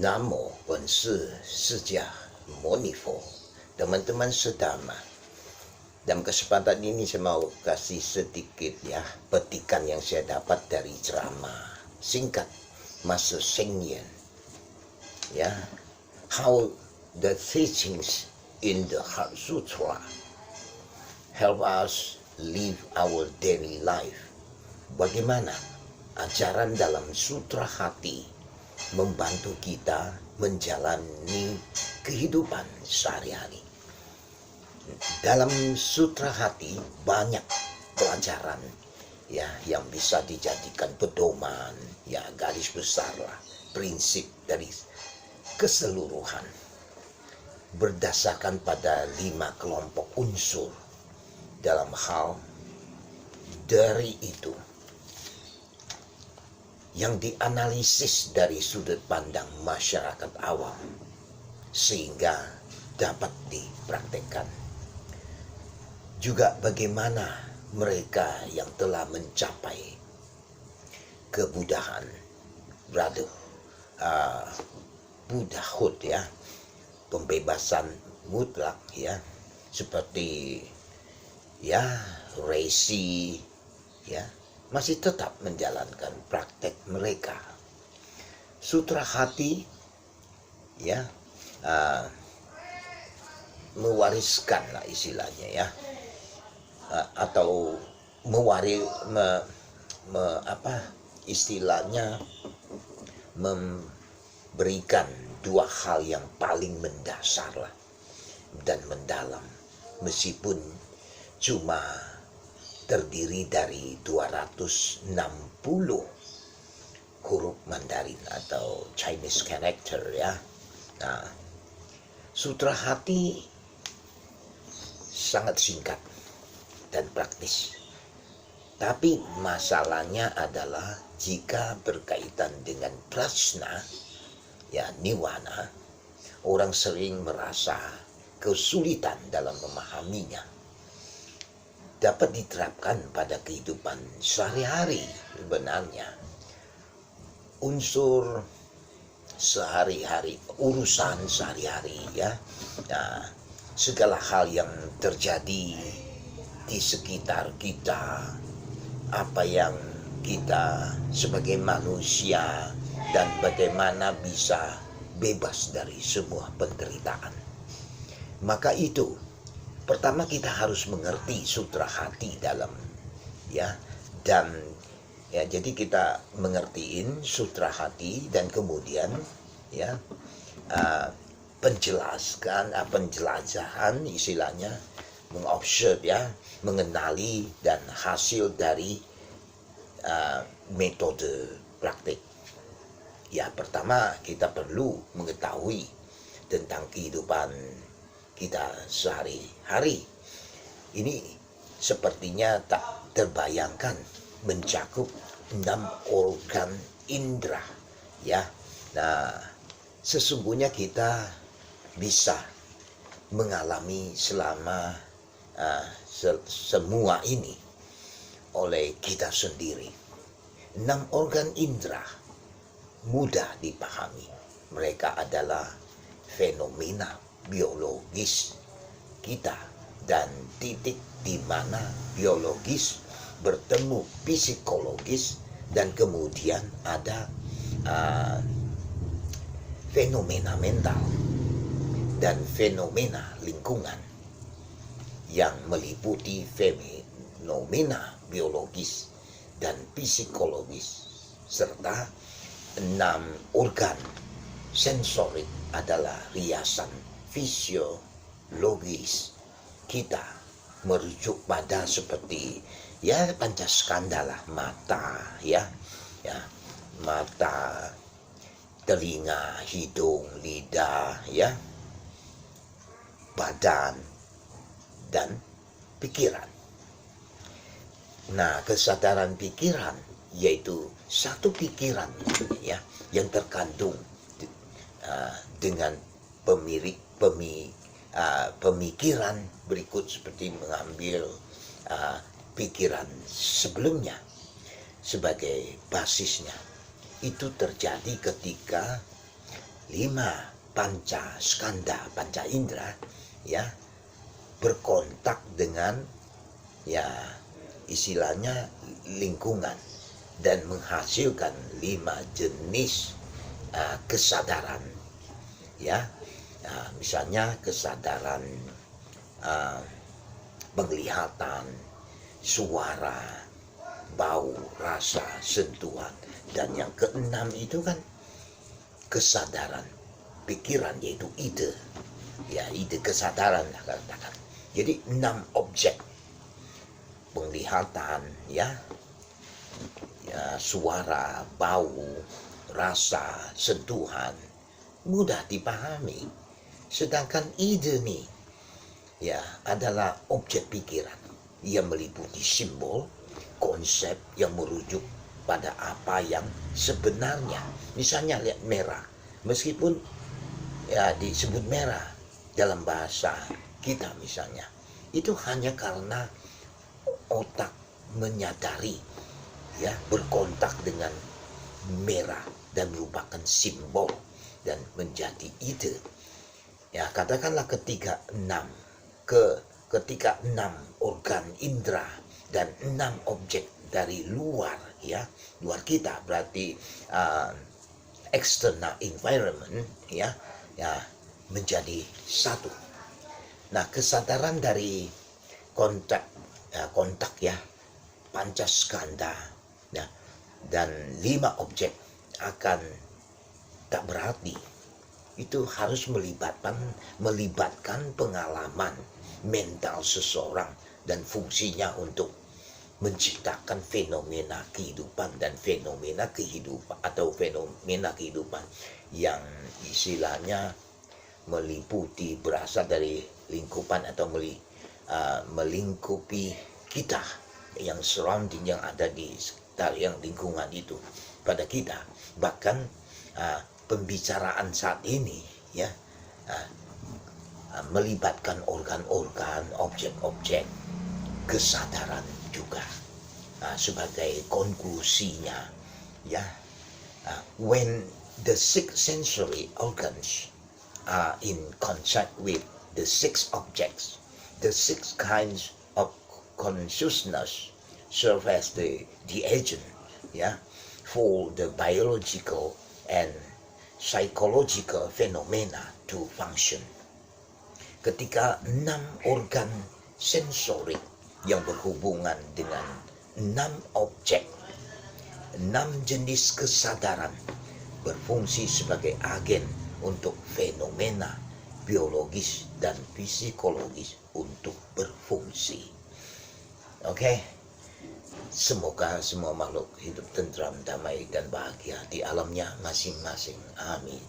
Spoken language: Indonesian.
Namo Pensi Sejah Monifo. Teman-teman sedama, dalam kesempatan ini saya mau kasih sedikit petikan yang saya dapat dari ceramah singkat Master Sheng Yen. How the teachings in the Heart Sutra help us live our daily life. Bagaimana ajaran dalam Sutra Hati membantu kita menjalani kehidupan sehari-hari. Dalam Sutra Hati banyak pelajaran yang bisa dijadikan pedoman, garis besar lah, prinsip dari keseluruhan berdasarkan pada 5 kelompok unsur. Dalam hal dari itu yang dianalisis dari sudut pandang masyarakat awam sehingga dapat dipraktekkan. Juga bagaimana mereka yang telah mencapai kebudahan, Buddhahood, pembebasan mutlak, seperti Reishi, masih tetap menjalankan praktek mereka. Sutra Hati mewariskan lah istilahnya, atau memberikan 2 hal yang paling mendasar lah dan mendalam, meskipun cuma terdiri dari 260 huruf Mandarin atau Chinese character, Nah, Sutra Hati sangat singkat dan praktis. Tapi masalahnya adalah jika berkaitan dengan prajna, niwana, orang sering merasa kesulitan dalam memahaminya. Dapat diterapkan pada kehidupan sehari-hari sebenarnya. Unsur sehari-hari, urusan sehari-hari, segala hal yang terjadi di sekitar kita, apa yang kita sebagai manusia, dan bagaimana bisa bebas dari semua penderitaan. Maka itu pertama kita harus mengerti Sutra Hati dalam jadi kita mengertiin Sutra Hati dan kemudian penjelajahan istilahnya, mengobserve, mengenali dan hasil dari metode praktik. Pertama kita perlu mengetahui tentang kehidupan kita sehari-hari. Ini sepertinya tak terbayangkan mencakup 6 organ indera, Nah, sesungguhnya kita bisa mengalami selama semua ini oleh kita sendiri. 6 organ indera mudah dipahami. Mereka adalah fenomena biologis kita dan titik di mana biologis bertemu psikologis, dan kemudian ada fenomena mental dan fenomena lingkungan yang meliputi fenomena biologis dan psikologis, serta 6 organ sensorik adalah riasan fisiologis kita, merujuk pada seperti pancaskanda lah, mata, mata, telinga, hidung, lidah, badan dan pikiran. Nah, kesadaran pikiran yaitu satu pikiran yang terkandung dengan pemikiran berikut, seperti mengambil pikiran sebelumnya sebagai basisnya. Itu terjadi ketika 5 panca skanda, panca indera, ya, berkontak dengan, ya, istilahnya lingkungan dan menghasilkan 5 jenis kesadaran, ya. Misalnya kesadaran penglihatan, suara, bau, rasa, sentuhan. Dan yang keenam itu kan kesadaran pikiran, yaitu ide, ya, ide kesadaran lah katakan. Jadi 6 objek: penglihatan, ya, suara, bau, rasa, sentuhan, mudah dipahami. Sedangkan ide nih, ya, adalah objek pikiran yang meliputi simbol, konsep yang merujuk pada apa yang sebenarnya. Misalnya lihat merah, meskipun ya disebut merah dalam bahasa kita misalnya, itu hanya karena otak menyadari, ya, berkontak dengan merah dan merupakan simbol dan menjadi ide. Ya, katakanlah ketika 6 organ indera dan 6 objek dari luar, ya, luar kita, berarti external environment, ya, menjadi satu. Nah, kesadaran dari kontak, ya, pancaskanda, nah, dan 5 objek akan tak berarti. Itu harus melibatkan pengalaman mental seseorang dan fungsinya untuk menciptakan fenomena kehidupan dan fenomena kehidupan atau fenomena kehidupan yang istilahnya meliputi, berasal dari lingkupan atau melingkupi kita, yang surrounding, yang ada di sekitar, yang lingkungan itu pada kita. Bahkan pembicaraan saat ini, ya, melibatkan organ-organ, objek-objek kesadaran juga. Sebagai konklusinya, ya, when the 6 sensory organs are in contact with the 6 objects, the 6 kinds of consciousness serve as the agent, ya, for the biological and psychological phenomena to function. Ketika 6 organ sensorik yang berhubungan dengan 6 objek, 6 jenis kesadaran berfungsi sebagai agen untuk fenomena biologis dan psikologis untuk berfungsi. Oke. Semoga semua makhluk hidup tentram, damai, dan bahagia di alamnya masing-masing. Amin.